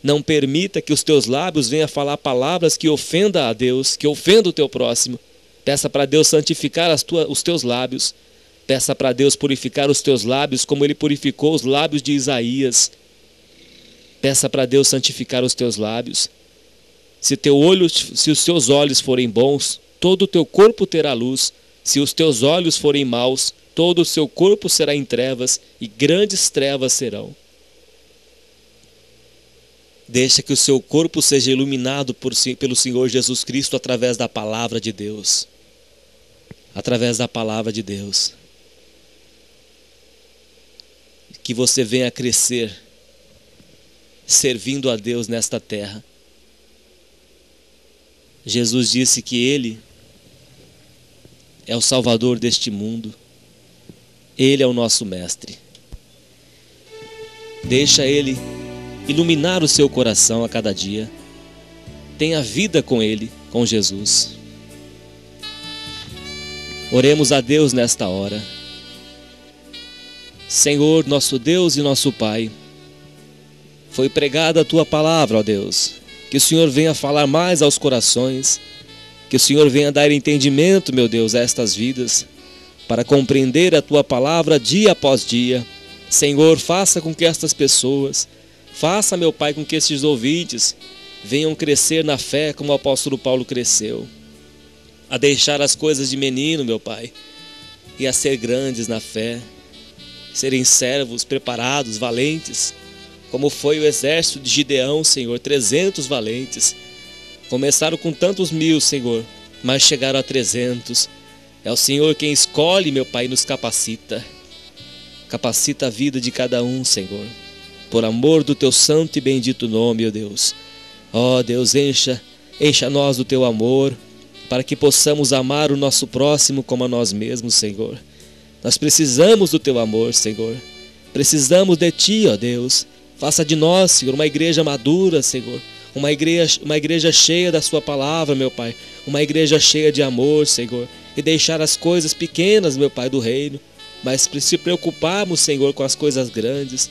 Não permita que os teus lábios venham falar palavras que ofendam a Deus, que ofendam o teu próximo. Peça para Deus santificar os teus lábios. Peça para Deus purificar os teus lábios como Ele purificou os lábios de Isaías. Peça para Deus santificar os teus lábios. Se os teus olhos forem bons, todo o teu corpo terá luz. Se os teus olhos forem maus, todo o seu corpo será em trevas, e grandes trevas serão. Deixa que o seu corpo seja iluminado pelo Senhor Jesus Cristo através da palavra de Deus. Através da palavra de Deus. Que você venha a crescer, servindo a Deus nesta terra. Jesus disse que Ele é o Salvador deste mundo. Ele é o nosso Mestre. Deixa Ele iluminar o seu coração a cada dia. Tenha vida com Ele, com Jesus. Oremos a Deus nesta hora. Senhor, nosso Deus e nosso Pai, foi pregada a Tua palavra, ó Deus. Que o Senhor venha falar mais aos corações. Que o Senhor venha dar entendimento, meu Deus, a estas vidas, para compreender a Tua palavra dia após dia. Senhor, faça com que estas pessoas, faça, meu Pai, com que estes ouvintes venham crescer na fé como o apóstolo Paulo cresceu. A deixar as coisas de menino, meu Pai, e a ser grandes na fé. Serem servos, preparados, valentes, como foi o exército de Gideão, Senhor, 300 valentes. Começaram com tantos 1000, Senhor, mas chegaram a 300. É o Senhor quem escolhe, meu Pai, e nos capacita. Capacita a vida de cada um, Senhor, por amor do Teu santo e bendito nome, ó Deus. Ó Deus, encha nós do Teu amor, para que possamos amar o nosso próximo como a nós mesmos, Senhor. Nós precisamos do Teu amor, Senhor. Precisamos de Ti, ó Deus. Faça de nós, Senhor, uma igreja madura, Senhor. Uma igreja cheia da Sua palavra, meu Pai. Uma igreja cheia de amor, Senhor. E deixar as coisas pequenas, meu Pai, do reino. Mas se preocuparmos, Senhor, com as coisas grandes.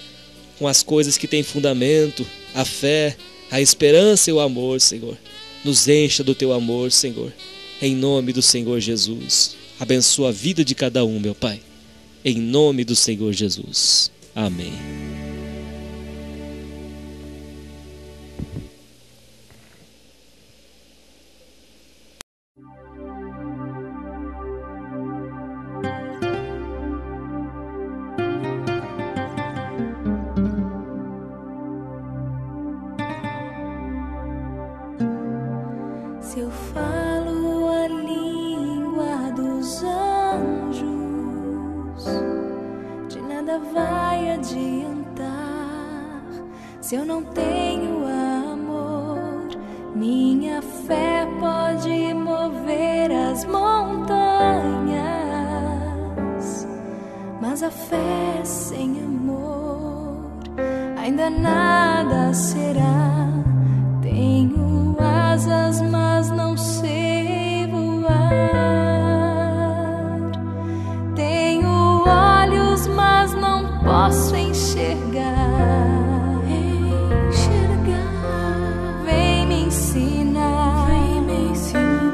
Com as coisas que têm fundamento. A fé, a esperança e o amor, Senhor. Nos encha do Teu amor, Senhor. Em nome do Senhor Jesus. Abençoa a vida de cada um, meu Pai. Em nome do Senhor Jesus. Amém. Se eu falo a língua dos anjos, de nada vai adiantar. Se eu não tenho amor, minha fé pode mover as montanhas, mas a fé sem amor ainda nada será. Tenho asas, mas não sei voar. Tenho olhos, mas não posso enxergar. Vem me ensinar,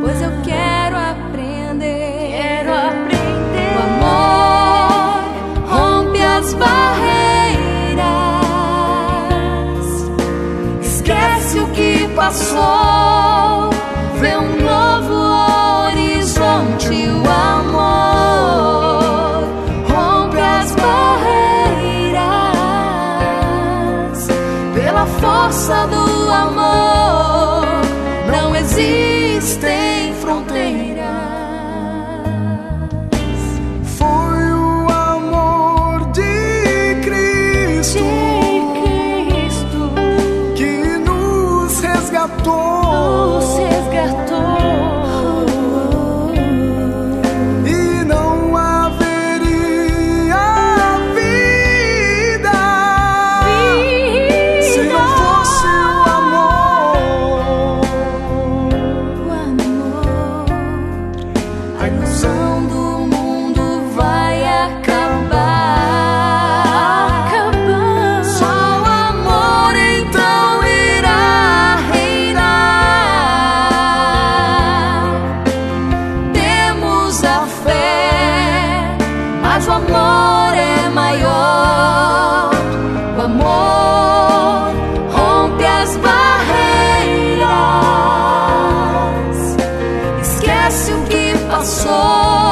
pois eu quero aprender. O amor rompe as barreiras, esquece o que passou, vê um novo horizonte. O amor rompe as barreiras, passou.